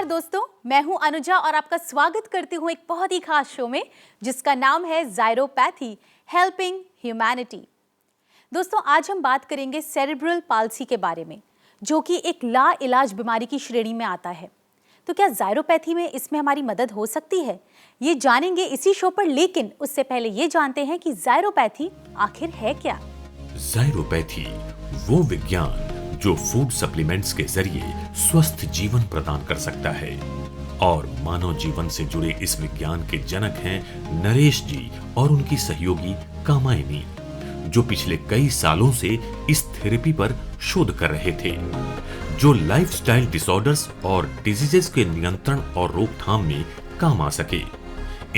नमस्कार दोस्तों, मैं हूं अनुजा और आपका स्वागत करती हूं एक बहुत ही खास शो में जिसका नाम है ज़ायरोपैथी हेल्पिंग ह्यूमैनिटी। दोस्तों, आज हम बात करेंगे सेरेब्रल पाल्सी के बारे में, जो कि एक लाइलाज बीमारी की श्रेणी में आता है। तो क्या ज़ायरोपैथी में इसमें हमारी मदद हो सकती है, ये जानेंगे इसी शो पर। लेकिन उससे पहले ये जानते हैं कि ज़ायरोपैथी आखिर है क्या। ज़ायरोपैथी वो विज्ञान जो फूड सप्लीमेंट्स के जरिए स्वस्थ जीवन प्रदान कर सकता है, और मानव जीवन से जुड़े इस विज्ञान के जनक हैं नरेश जी और उनकी सहयोगी कामायनी, जो पिछले कई सालों से इस थेरेपी पर शोध कर रहे थे, जो लाइफस्टाइल डिसऑर्डर्स और डिजीजेस के नियंत्रण और रोकथाम में काम आ सके।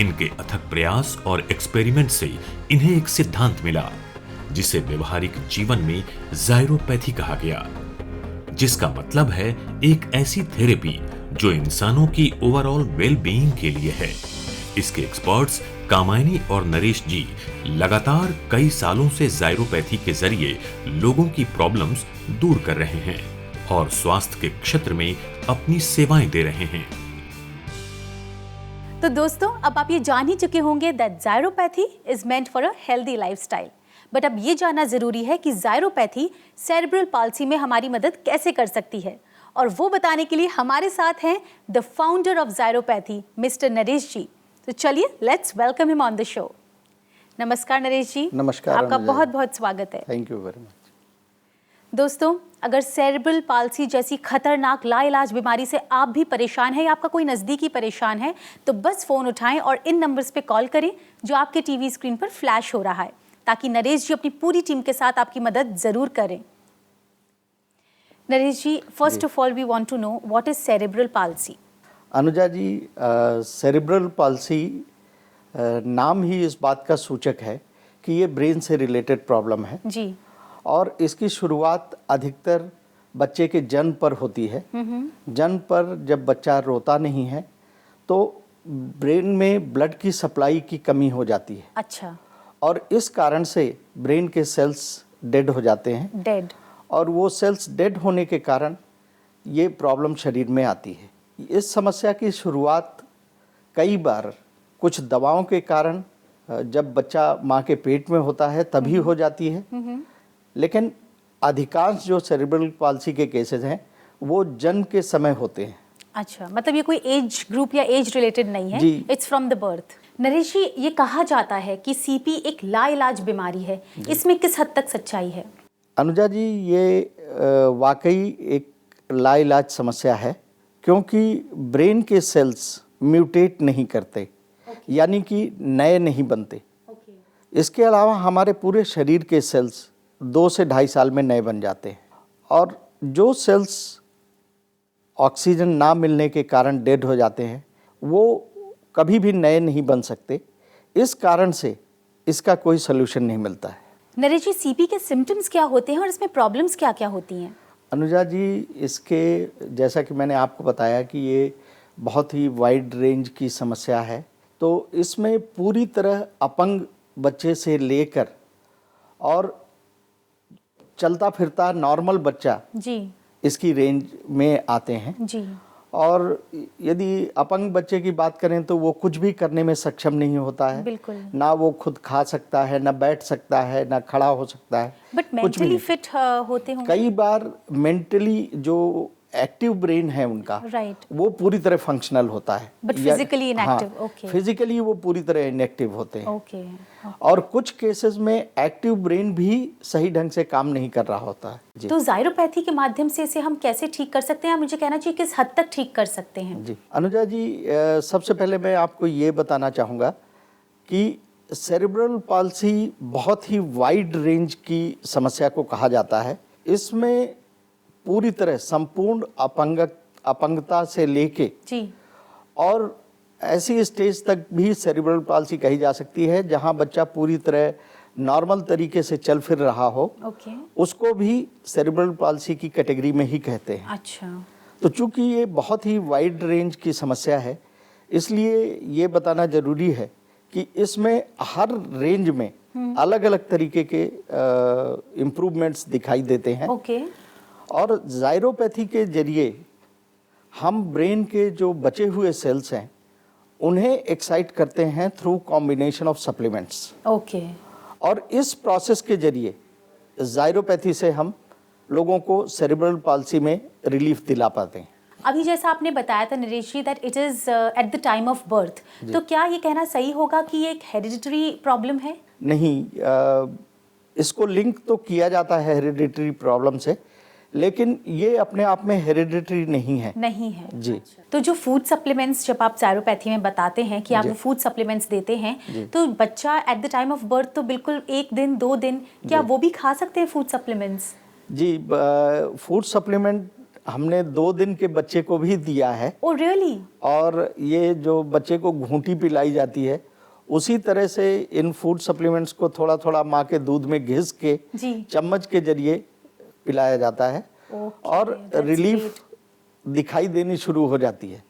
इनके अथक प्रयास और एक्सपेरिमेंट से इन्हें एक सिद्धांत मिला जिसे व्यवहारिक जीवन में ज़ायरोपैथी कहा गया, जिसका मतलब है एक ऐसी थेरेपी जो इंसानों की ओवरऑल वेल बीइंग के लिए है। इसके एक्सपर्ट्स कामायनी और नरेश जी लगातार कई सालों से ज़ायरोपैथी के जरिए लोगों की प्रॉब्लम्स दूर कर रहे हैं और स्वास्थ्य के क्षेत्र में अपनी सेवाएं दे रहे हैं। तो दोस्तों, अब आप ये जान ही चुके होंगे that Zyropathy is meant for a healthy lifestyle. But अब ये जानना जरूरी है कि ज़ायरोपैथी सेरेब्रल पाल्सी में हमारी मदद कैसे कर सकती है, और वो बताने के लिए हमारे साथ हैं the founder of Zyropathy mister Naresh ji. तो चलिए, let's welcome him on the show. नमस्कार नरेश जी। नमस्कार। आपका बहुत बहुत स्वागत है। Thank you very much. दोस्तों, अगर सेरेब्रल पाल्सी जैसी खतरनाक लाइलाज बीमारी से आप भी परेशान हैं या आपका कोई नज़दीकी परेशान है, तो बस फ़ोन उठाएं और इन नंबर्स पे कॉल करें जो आपके टीवी स्क्रीन पर फ्लैश हो रहा है, ताकि नरेश जी अपनी पूरी टीम के साथ आपकी मदद ज़रूर करें। Naresh ji, first of all we want to know what is cerebral palsy. Anuja ji, cerebral palsy नाम ही इस बात का सूचक है कि ये ब्रेन से रिलेटेड प्रॉब्लम है जी। और इसकी शुरुआत अधिकतर बच्चे के जन्म पर होती है। जन्म पर जब बच्चा रोता नहीं है तो ब्रेन में ब्लड की सप्लाई की कमी हो जाती है। अच्छा। और इस कारण से ब्रेन के सेल्स डेड हो जाते हैं। डेड। और वो सेल्स डेड होने के कारण ये प्रॉब्लम शरीर में आती है। इस समस्या की शुरुआत कई बार कुछ दवाओं के कारण जब बच्चा माँ के पेट में होता है तभी हो जाती है, लेकिन अधिकांश जो सेरेब्रल पाल्सी के केसेस हैं वो जन्म के समय होते हैं। अच्छा, मतलब ये कोई एज ग्रुप या एज रिलेटेड नहीं है, it's from the birth. Naresh ji, ये कहा जाता है कि सीपी एक लाइलाज बीमारी है, इसमें किस हद तक सच्चाई है? अनुजा जी, ये वाकई एक लाइलाज समस्या है, क्योंकि ब्रेन के सेल्स म्यूटेट नहीं करते, यानी कि नए नहीं बनते। इसके अलावा हमारे पूरे शरीर के सेल्स 2 से 2.5 साल में नए बन जाते हैं, और जो सेल्स ऑक्सीजन ना मिलने के कारण डेड हो जाते हैं वो कभी भी नए नहीं बन सकते। इस कारण से इसका कोई सलूशन नहीं मिलता है। नरेश जी, सीपी के सिम्टम्स क्या होते हैं और इसमें प्रॉब्लम्स क्या क्या होती हैं? अनुजा जी, इसके जैसा कि मैंने आपको बताया कि ये बहुत ही वाइड रेंज की समस्या है, तो इसमें पूरी तरह अपंग बच्चे से लेकर और चलता फिरता नॉर्मल बच्चा जी इसकी रेंज में आते हैं जी। और यदि अपंग बच्चे की बात करें तो वो कुछ भी करने में सक्षम नहीं होता है। बिल्कुल। ना वो खुद खा सकता है, ना बैठ सकता है, ना खड़ा हो सकता है। बट मेंटली फिट होते होंगे? कई बार मेंटली जो एक्टिव ब्रेन है उनका, राइट, वो पूरी तरह फंक्शनल होता है, but physically inactive. Okay, physically वो पूरी तरह इनएक्टिव होते हैं। ओके। और कुछ केसेस में एक्टिव ब्रेन भी सही ढंग से काम नहीं कर रहा होता है जी। तो ज़ायरोपैथी के माध्यम से इसे हम कैसे ठीक कर सकते हैं? मुझे कहना चाहिए किस हद तक ठीक कर सकते हैं? जी अनुजा जी, सबसे पहले मैं आपको ये बताना चाहूँगा कि सेरेब्रल पाल्सी बहुत ही वाइड रेंज की समस्या को कहा जाता है। इसमें पूरी तरह संपूर्ण अपंगता से लेके जी और ऐसी स्टेज तक भी सेरेब्रल पाल्सी कही जा सकती है जहां बच्चा पूरी तरह नॉर्मल तरीके से चल फिर रहा हो, उसको भी सेरेब्रल पाल्सी की कैटेगरी में ही कहते हैं। अच्छा। तो चूंकि ये बहुत ही वाइड रेंज की समस्या है, इसलिए ये बताना जरूरी है कि इसमें हर रेंज में अलग अलग तरीके के इम्प्रूवमेंट्स दिखाई देते हैं। ओके। और ज़ायरोपैथी के जरिए हम ब्रेन के जो बचे हुए सेल्स हैं उन्हें एक्साइट करते हैं through combination of supplements. Okay. और इस प्रोसेस के जरिए जायरोपैथी से हम लोगों को सेरेब्रल पाल्सी में रिलीफ दिला पाते हैं। अभी जैसा आपने बताया था Naresh ji that it is at the time of birth, तो क्या ये कहना सही होगा कि ये एक हेरिडिटरी प्रॉब्लम है? नहीं, इसको लिंक तो किया जाता है हेरिडिटरी प्रॉब्लम से, लेकिन ये अपने आप में हेरिडिटरी नहीं है। नहीं है जी। तो जो फूड सप्लीमेंट्स जब आप जायरोपैथी में बताते हैं कि आप वो फूड सप्लीमेंट्स देते हैं, तो बच्चा eight the time of birth तो बिल्कुल 1 दिन 2 दिन क्या वो भी खा सकते हैं फूड सप्लीमेंट्स? जी, फूड सप्लीमेंट हमने 2 दिन के बच्चे को भी दिया है। Oh really? और ये जो बच्चे को घूंटी पिलाई जाती है उसी तरह से इन फूड सप्लीमेंट्स को थोड़ा थोड़ा माँ के दूध में घिस के जी। चम्मच के जरिए पिलाया जाता है और रिलीफ दिखाई देनी शुरू हो जाती है।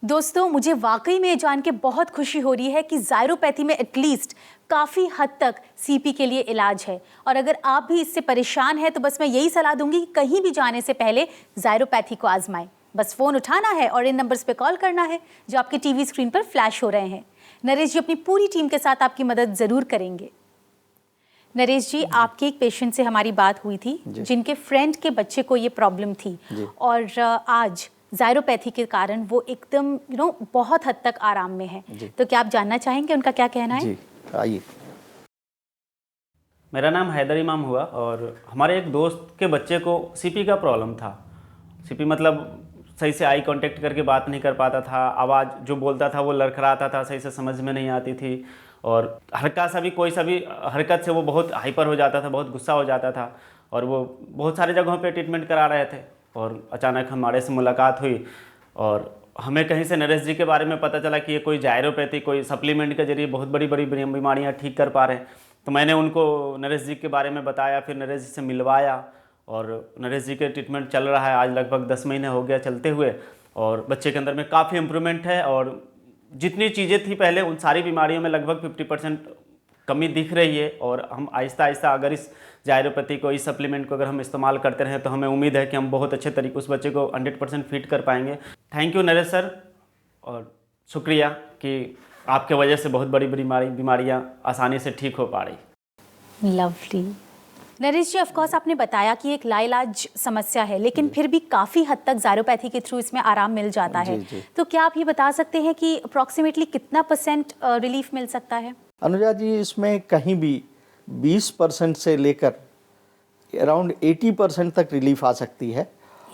दोस्तों, मुझे वाकई में जान के बहुत खुशी हो रही है कि जायरोपैथी में एटलीस्ट काफ़ी हद तक सीपी के लिए इलाज है। और अगर आप भी इससे परेशान हैं तो बस मैं यही सलाह दूंगी कि कहीं भी जाने से पहले जायरोपैथी को आजमाएं। बस फ़ोन उठाना है और इन नंबर्स पे कॉल करना है जो आपके टीवी स्क्रीन पर फ्लैश हो रहे हैं। नरेश जी अपनी पूरी टीम के साथ आपकी मदद ज़रूर करेंगे। नरेश जी, आपके एक पेशेंट से हमारी बात हुई थी जिनके फ्रेंड के बच्चे को ये प्रॉब्लम थी और आज जायरोपैथी के कारण वो एकदम बहुत हद तक आराम में है। तो क्या आप जानना चाहेंगे उनका क्या कहना है? जी, आइए। मेरा नाम हैदर इमाम हुआ और हमारे एक दोस्त के बच्चे को सीपी का प्रॉब्लम था। सीपी मतलब सही से आई कांटेक्ट करके बात नहीं कर पाता था, आवाज़ जो बोलता था वो लड़खड़ाता था, सही से समझ में नहीं आती थी और हल्का सा भी कोई सा भी हरकत से वो बहुत हाइपर हो जाता था, बहुत गुस्सा हो जाता था और वो बहुत सारी जगहों पे ट्रीटमेंट करा रहे थे। और अचानक हमारे से मुलाकात हुई और हमें कहीं से नरेश जी के बारे में पता चला कि ये कोई जायरोपैथी कोई सप्लीमेंट के जरिए बहुत बड़ी बड़ी बीमारियाँ ठीक कर पा रहे हैं। तो मैंने उनको नरेश जी के बारे में बताया, फिर नरेश जी से मिलवाया और नरेश जी के ट्रीटमेंट चल रहा है। आज लगभग 10 महीने हो गया चलते हुए और बच्चे के अंदर में काफ़ी इम्प्रूवमेंट है और जितनी चीज़ें थी पहले उन सारी बीमारियों में लगभग 50% कमी दिख रही है। और हम आहिस्ता आहिस्ता अगर इस जायरोपैथी को, इस सप्लीमेंट को अगर हम इस्तेमाल करते रहें तो हमें उम्मीद है कि हम बहुत अच्छे तरीके उस बच्चे को 100% फिट कर पाएंगे। थैंक यू नरेश सर और शुक्रिया कि आपके वजह से बहुत बड़ी बीमारियाँ आसानी से ठीक हो पा रही। लवली। नरेश जी, ऑफकोर्स आपने बताया कि एक लाइलाज समस्या है लेकिन फिर भी काफ़ी हद तक जायरोपैथी के थ्रू इसमें आराम मिल जाता है। तो क्या आप ये बता सकते हैं कि अप्रॉक्सीमेटली कितना % रिलीफ मिल सकता है? अनुजा जी, इसमें कहीं भी 20% से लेकर अराउंड 80% तक रिलीफ आ सकती है।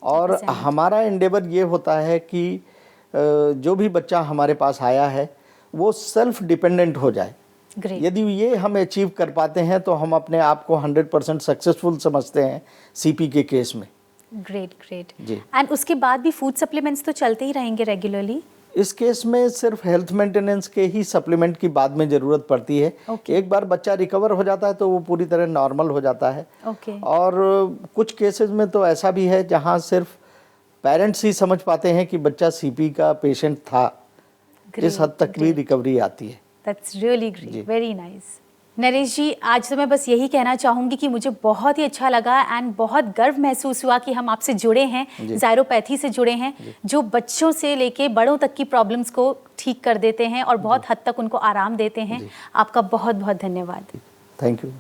और हमारा एंडेवर ये होता है कि जो भी बच्चा हमारे पास आया है वो सेल्फ डिपेंडेंट हो जाए। यदि ये हम अचीव कर पाते हैं तो हम अपने आप को 100% सक्सेसफुल समझते हैं सीपी के केस में। Great ji. एंड उसके बाद भी फूड सप्लीमेंट्स तो चलते ही रहेंगे रेगुलरली? इस केस में सिर्फ हेल्थ मेंटेनेंस के ही सप्लीमेंट की बाद में ज़रूरत पड़ती है। एक बार बच्चा रिकवर हो जाता है तो वो पूरी तरह नॉर्मल हो जाता है। और कुछ केसेस में तो ऐसा भी है जहाँ सिर्फ पेरेंट्स ही समझ पाते हैं कि बच्चा सीपी का पेशेंट था। इस हद तक भी रिकवरी आती है। That's really great, very nice. Naresh जी, आज तो मैं बस यही कहना चाहूँगी कि मुझे बहुत ही अच्छा लगा एंड बहुत गर्व महसूस हुआ कि हम आपसे जुड़े हैं, जायरोपैथी से जुड़े हैं, जो बच्चों से लेके बड़ों तक की प्रॉब्लम्स को ठीक कर देते हैं और बहुत हद तक उनको आराम देते हैं। आपका बहुत बहुत धन्यवाद। Thank you.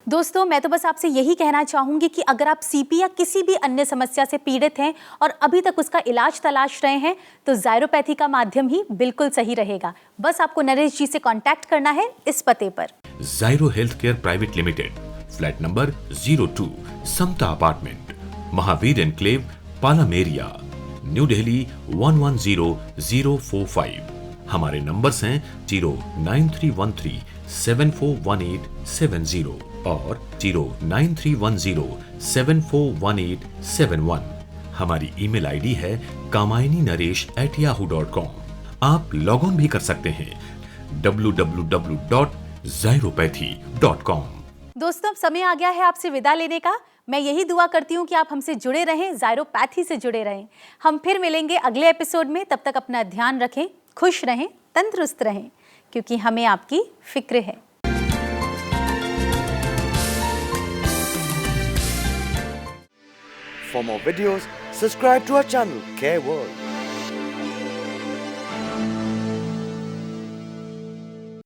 दोस्तों, मैं तो बस आपसे यही कहना चाहूँगी कि अगर आप सीपी या किसी भी अन्य समस्या से पीड़ित हैं और अभी तक उसका इलाज तलाश रहे हैं तो जायरोपैथी का माध्यम ही बिल्कुल सही रहेगा। बस आपको नरेश जी से कांटेक्ट करना है इस पते पर। Zyro health care private limited, flat number 02, Samta apartment, Mahavir enclave, Palameria, new Delhi 110045। हमारे नंबर्स हैं 09313 741870 और 09310741871। हमारी ईमेल आईडी है kamayaninaresh@yahoo.com। आप लॉग ऑन भी कर सकते हैं www.zairopathy.com। दोस्तों, अब समय आ गया है आपसे विदा लेने का। मैं यही दुआ करती हूँ कि आप हमसे जुड़े रहें, जायरोपैथी से जुड़े रहें। हम फिर मिलेंगे अगले एपिसोड में। तब तक अपना ध्यान रखें, खुश रहें, तंदुरुस्त रहें, क्योंकि हमें आपकी फिक्र है। For more videos, Subscribe to our channel, Care World.